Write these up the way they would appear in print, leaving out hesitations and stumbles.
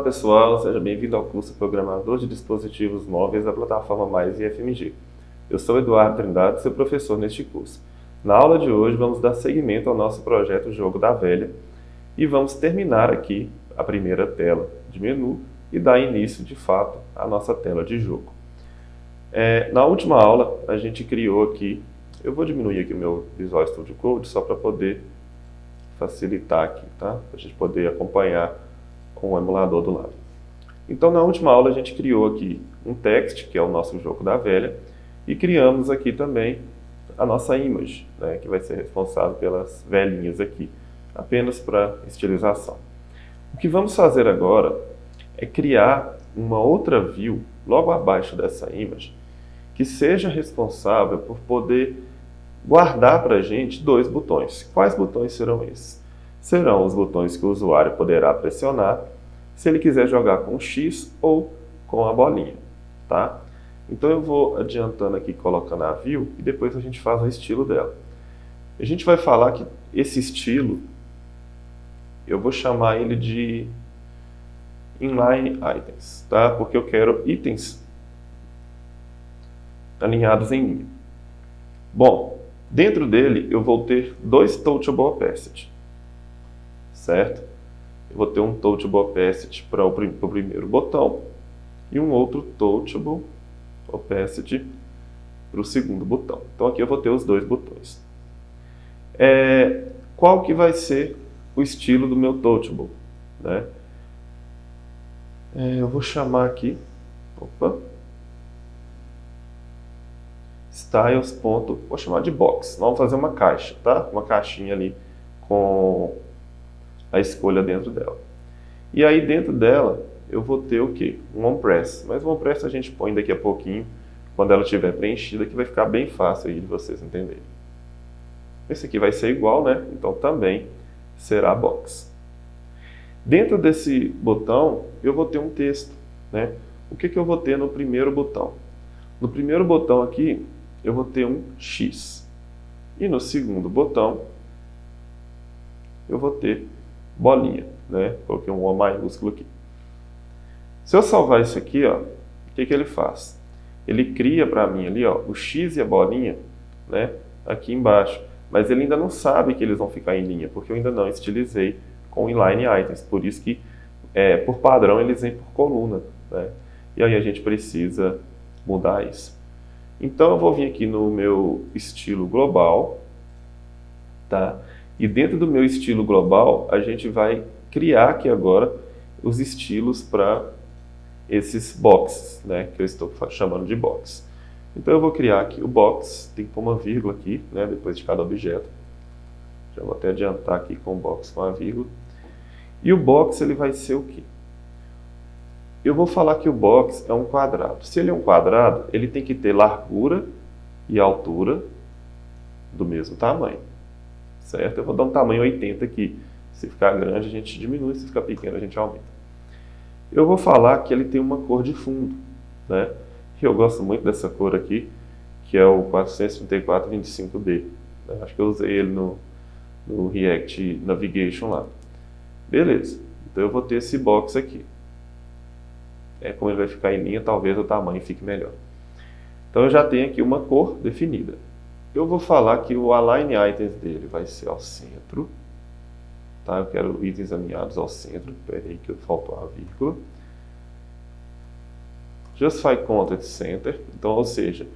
pessoal, seja bem-vindo ao curso Programador de Dispositivos Móveis da plataforma Mais IFMG. Eu sou Eduardo Trindade, seu professor neste curso. Na aula de hoje vamos dar seguimento ao nosso projeto Jogo da Velha e vamos terminar aqui a primeira tela de menu e dar início de fato à nossa tela de jogo. Na última aula a gente criou aqui, eu vou diminuir aqui o meu Visual Studio Code só para poder facilitar aqui, tá? Para a gente poder acompanhar com o emulador do lado. Então, na última aula, a gente criou aqui um text, que é o nosso jogo da velha, e criamos aqui também a nossa image, né, que vai ser responsável pelas velhinhas aqui, apenas para estilização. O que vamos fazer agora é criar uma outra view, logo abaixo dessa image, que seja responsável por poder guardar para a gente dois botões. Quais botões serão esses? Serão os botões que o usuário poderá pressionar se ele quiser jogar com o X ou com a bolinha, tá? Então eu vou adiantando aqui, colocando a view, e depois a gente faz o estilo dela. A gente vai falar que esse estilo, eu vou chamar ele de Inline Items, tá? Porque eu quero itens alinhados em linha. Bom, dentro dele eu vou ter dois Touchable Opacity, certo? Eu vou ter um Touchable Opacity para o primeiro botão e um outro Touchable Opacity para o segundo botão. Então aqui eu vou ter os dois botões. Qual que vai ser o estilo do meu Touchable, né? Eu vou chamar aqui, styles. Vou chamar de box. Vamos fazer uma caixa, tá? Uma caixinha ali com a escolha dentro dela. E aí dentro dela eu vou ter o que? Um onPress. Mas o onPress a gente põe daqui a pouquinho, quando ela estiver preenchida, que vai ficar bem fácil aí de vocês entenderem. Esse aqui vai ser igual, né? Então também será box. Dentro desse botão eu vou ter um texto, né? O que eu vou ter no primeiro botão? No primeiro botão aqui eu vou ter um X. E no segundo botão eu vou ter bolinha, né? Coloquei um O maiúsculo aqui. Se eu salvar isso aqui, ó, o que ele faz? Ele cria para mim ali, ó, o X e a bolinha, né, aqui embaixo. Mas ele ainda não sabe que eles vão ficar em linha, porque eu ainda não estilizei com Inline Items. Por isso que, por padrão, eles vêm por coluna, né? E aí a gente precisa mudar isso. Então eu vou vir aqui no meu estilo global, tá? E dentro do meu estilo global, a gente vai criar aqui agora os estilos para esses boxes, né, que eu estou chamando de box. Então eu vou criar aqui o box, tem que pôr uma vírgula aqui, né, depois de cada objeto. Já vou até adiantar aqui com o box com a vírgula. E o box ele vai ser o quê? Eu vou falar que o box é um quadrado. Se ele é um quadrado, ele tem que ter largura e altura do mesmo tamanho. Certo? Eu vou dar um tamanho 80 aqui. Se ficar grande, a gente diminui. Se ficar pequeno, a gente aumenta. Eu vou falar que ele tem uma cor de fundo, né? E eu gosto muito dessa cor aqui, que é o 434-25B. Acho que eu usei ele no React Navigation lá. Beleza. Então eu vou ter esse box aqui. Como ele vai ficar em linha, talvez o tamanho fique melhor. Então eu já tenho aqui uma cor definida. Eu vou falar que o Align Items dele vai ser ao centro. Tá? Eu quero itens alinhados ao centro. Espera aí que faltou a vírgula. Justify Content Center. Então, ou seja,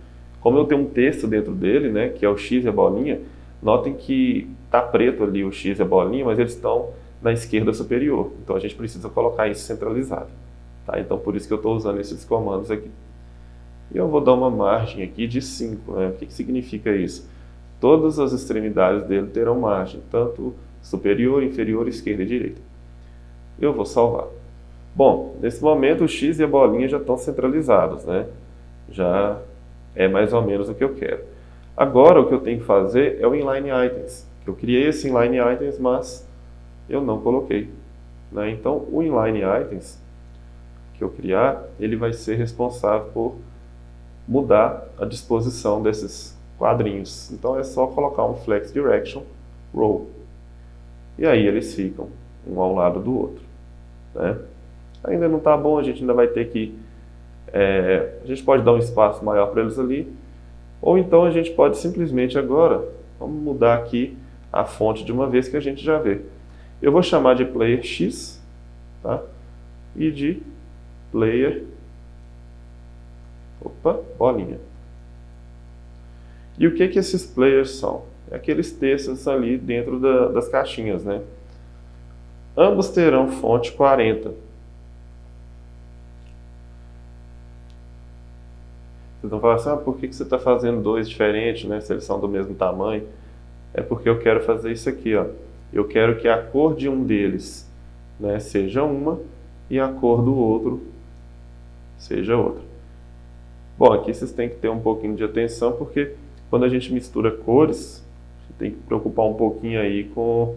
como eu tenho um texto dentro dele, né, que é o X e a bolinha, notem que está preto ali o X e a bolinha, mas eles estão na esquerda superior. Então a gente precisa colocar isso centralizado. Tá? Então por isso que eu estou usando esses comandos aqui. E eu vou dar uma margem aqui de 5. Né? O que significa isso? Todas as extremidades dele terão margem, tanto superior, inferior, esquerda e direita. Eu vou salvar. Bom, nesse momento o X e a bolinha já estão centralizados, né? Já é mais ou menos o que eu quero. Agora o que eu tenho que fazer é o Inline Items. Eu criei esse Inline Items, mas eu não coloquei. Né? Então o Inline Items que eu criar, ele vai ser responsável por mudar a disposição desses quadrinhos. Então é só colocar um Flex Direction Row. E aí eles ficam um ao lado do outro. Né? ainda não está bom, a gente ainda vai ter que... a gente pode dar um espaço maior para eles ali, ou então a gente pode simplesmente agora, vamos mudar aqui a fonte de uma vez que a gente já vê. Eu vou chamar de player X, tá? E de player, bolinha. E o que esses players são? É aqueles textos ali dentro das caixinhas, né? Ambos terão fonte 40. Vocês vão falar assim, por que você está fazendo dois diferentes, né? Se eles são do mesmo tamanho. É porque eu quero fazer isso aqui, ó. Eu quero que a cor de um deles, né, seja uma e a cor do outro seja outra. Bom, aqui vocês têm que ter um pouquinho de atenção, porque quando a gente mistura cores, a gente tem que preocupar um pouquinho aí com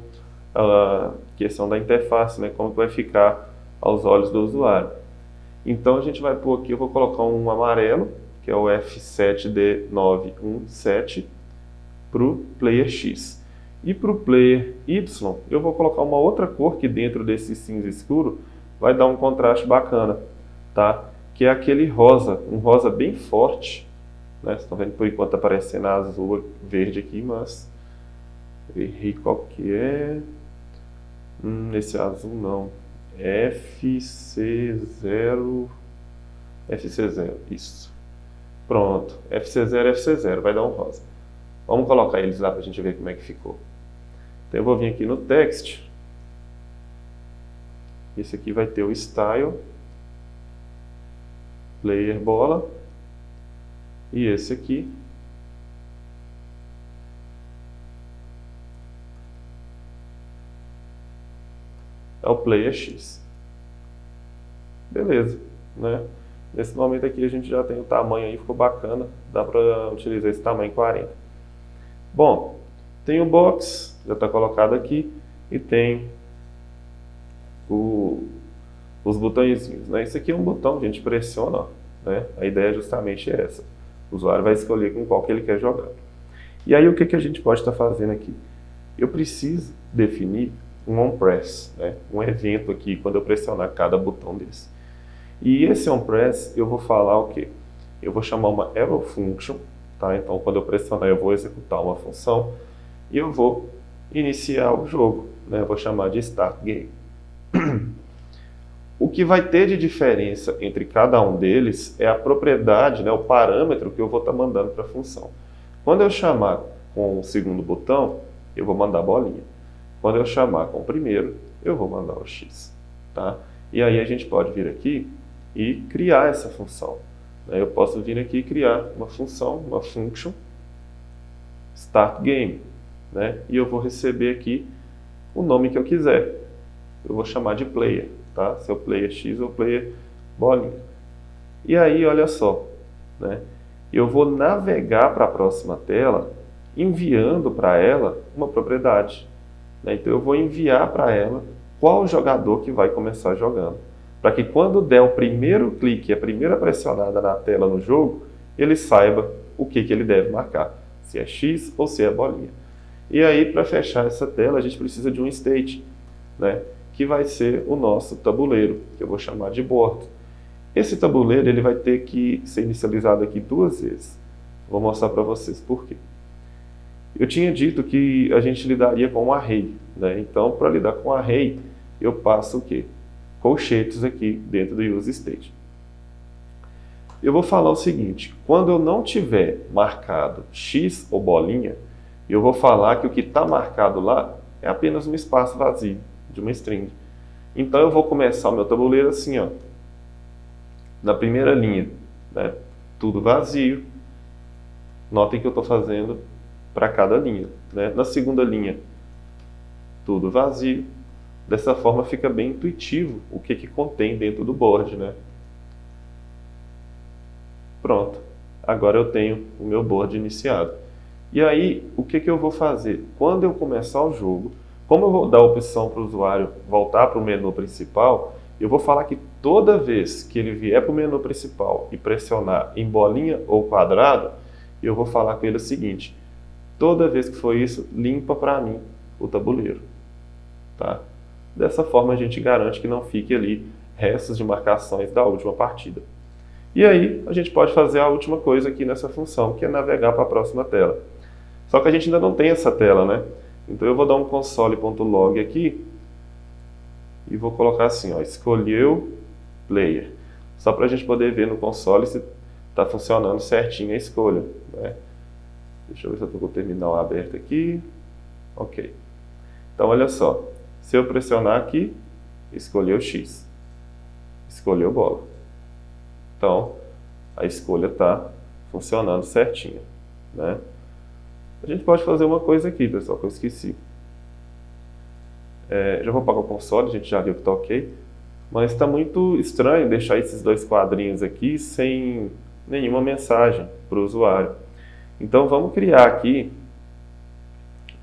a questão da interface, né, como vai ficar aos olhos do usuário. Então a gente vai pôr aqui, eu vou colocar um amarelo, que é o F7D917, para o player X. E para o player Y, eu vou colocar uma outra cor que dentro desse cinza escuro vai dar um contraste bacana, tá? Que é aquele rosa, um rosa bem forte, né? Vocês estão vendo por enquanto aparecendo azul, verde aqui, mas eu errei qual que é. Esse azul não. FC0, isso. Pronto, FC0, vai dar um rosa. Vamos colocar eles lá para a gente ver como é que ficou. Então eu vou vir aqui no text. Esse aqui vai ter o style, player bola. E esse aqui é o player X. Beleza, né? Nesse momento aqui a gente já tem o tamanho aí, ficou bacana. Dá para utilizar esse tamanho 40. Bom, tem o box, já está colocado aqui, e tem os botõezinhos, né? Esse aqui é um botão, a gente pressiona, ó, né? A ideia é justamente essa. O usuário vai escolher com qual que ele quer jogar. E aí o que a gente pode estar fazendo aqui? Eu preciso definir um onPress, né? Um evento aqui quando eu pressionar cada botão desse. E esse onPress eu vou falar o quê? Eu vou chamar uma arrow function, tá? Então quando eu pressionar eu vou executar uma função e eu vou iniciar o jogo, né? Eu vou chamar de start game. O que vai ter de diferença entre cada um deles é a propriedade, né, o parâmetro que eu vou estar mandando para a função. Quando eu chamar com o segundo botão, eu vou mandar a bolinha. Quando eu chamar com o primeiro, eu vou mandar o X. Tá? E aí a gente pode vir aqui e criar essa função. Eu posso vir aqui e criar uma função, uma function, start game. Né? E eu vou receber aqui o nome que eu quiser. Eu vou chamar de player. Tá? Se é o player X ou player bolinha. E aí, olha só, né? Eu vou navegar para a próxima tela enviando para ela uma propriedade. Né? Então eu vou enviar para ela qual jogador que vai começar jogando. Para que quando der o primeiro clique, a primeira pressionada na tela no jogo, ele saiba o que ele deve marcar. Se é X ou se é bolinha. E aí, para fechar essa tela, a gente precisa de um state, né? Que vai ser o nosso tabuleiro, que eu vou chamar de board. Esse tabuleiro ele vai ter que ser inicializado aqui 2 vezes. Vou mostrar para vocês por quê. Eu tinha dito que a gente lidaria com um array, né? Então, para lidar com um array, eu passo o quê? Colchetes aqui dentro do useState. Eu vou falar o seguinte, quando eu não tiver marcado X ou bolinha, eu vou falar que o que está marcado lá é apenas um espaço vazio de uma string. Então eu vou começar o meu tabuleiro assim, ó. Na primeira linha, né, tudo vazio. Notem que eu estou fazendo para cada linha. Né? Na segunda linha, tudo vazio. Dessa forma fica bem intuitivo o que contém dentro do board. Né? Pronto. Agora eu tenho o meu board iniciado. E aí, o que eu vou fazer? Quando eu começar o jogo, como eu vou dar a opção para o usuário voltar para o menu principal, eu vou falar que toda vez que ele vier para o menu principal e pressionar em bolinha ou quadrado, eu vou falar com ele o seguinte, toda vez que for isso, limpa para mim o tabuleiro. Tá? Dessa forma a gente garante que não fique ali restos de marcações da última partida. E aí a gente pode fazer a última coisa aqui nessa função, que é navegar para a próxima tela. Só que a gente ainda não tem essa tela, né? Então eu vou dar um console.log aqui e vou colocar assim, ó, escolheu player. Só para a gente poder ver no console se está funcionando certinho a escolha, né? Deixa eu ver se eu estou com o terminal aberto aqui. Ok. Então olha só, se eu pressionar aqui, escolheu X, escolheu bola. Então a escolha está funcionando certinho, né? A gente pode fazer uma coisa aqui, pessoal, que eu esqueci. Já vou apagar o console, a gente já viu que está ok. Mas está muito estranho deixar esses dois quadrinhos aqui sem nenhuma mensagem para o usuário. Então vamos criar aqui,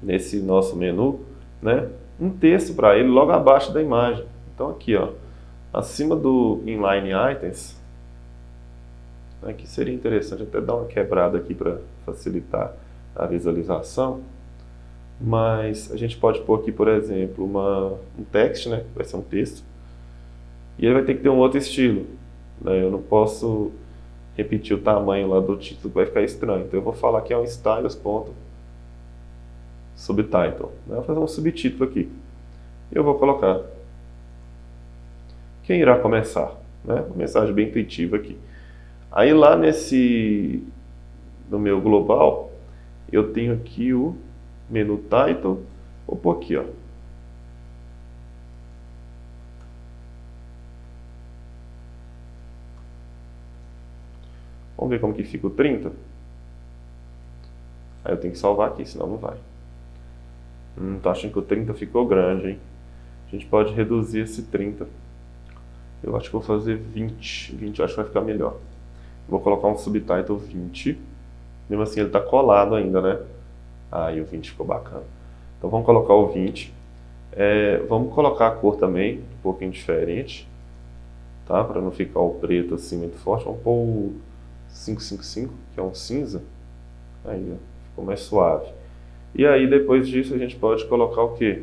nesse nosso menu, né, um texto para ele logo abaixo da imagem. Então aqui, ó, acima do Inline Items, aqui seria interessante até dar uma quebrada aqui para facilitar a visualização, mas a gente pode pôr aqui, por exemplo, um text, né, vai ser um texto, e ele vai ter que ter um outro estilo, né? Eu não posso repetir o tamanho lá do título, vai ficar estranho, então eu vou falar que é um styles.subtitle, né? Vou fazer um subtítulo aqui, e eu vou colocar quem irá começar, né? Uma mensagem bem intuitiva aqui. Aí lá no meu global, eu tenho aqui o menu title, vou pôr aqui, ó. Vamos ver como que fica o 30. Aí eu tenho que salvar aqui, senão não vai. Tô achando que o 30 ficou grande, hein? A gente pode reduzir esse 30. Eu acho que vou fazer 20. 20 eu acho que vai ficar melhor. Vou colocar um subtitle 20. Mesmo assim ele está colado ainda, né? Aí o 20 ficou bacana. Então vamos colocar o 20. Vamos colocar a cor também, um pouquinho diferente, tá? Para não ficar o preto assim muito forte. Vamos pôr o 555, que é um cinza. Aí, ó, ficou mais suave. E aí depois disso a gente pode colocar o quê?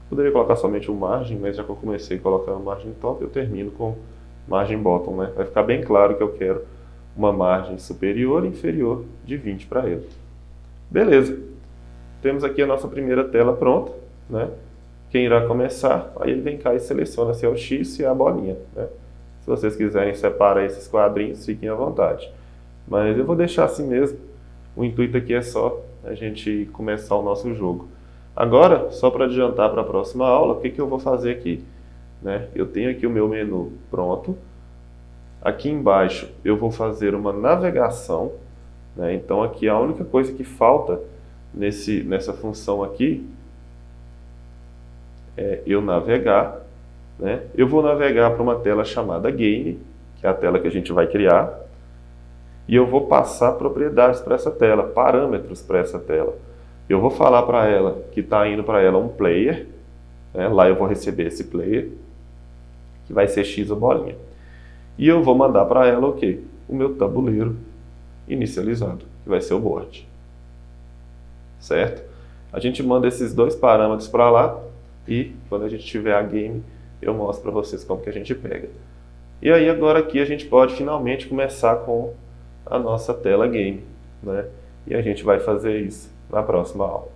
Poderia colocar somente o margem, mas já que eu comecei colocando margem top, eu termino com margem bottom, né? Vai ficar bem claro que eu quero uma margem superior e inferior de 20 para ele. Beleza. Temos aqui a nossa primeira tela pronta, né? Quem irá começar, aí ele vem cá e seleciona se é o X, se é a bolinha, né? Se vocês quiserem separar esses quadrinhos, fiquem à vontade. Mas eu vou deixar assim mesmo. O intuito aqui é só a gente começar o nosso jogo. Agora, só para adiantar para a próxima aula, o que eu vou fazer aqui, né? Eu tenho aqui o meu menu pronto. Aqui embaixo eu vou fazer uma navegação, né? Então aqui a única coisa que falta nessa função aqui é eu navegar, né? Eu vou navegar para uma tela chamada Game, que é a tela que a gente vai criar, e eu vou passar propriedades para essa tela, parâmetros para essa tela. Eu vou falar para ela que está indo para ela um player, né? Lá eu vou receber esse player, que vai ser X ou bolinha. E eu vou mandar para ela o quê? O meu tabuleiro inicializado, que vai ser o board. Certo? A gente manda esses dois parâmetros para lá e quando a gente tiver a game, eu mostro para vocês como que a gente pega. E aí agora aqui a gente pode finalmente começar com a nossa tela game, né? E a gente vai fazer isso na próxima aula.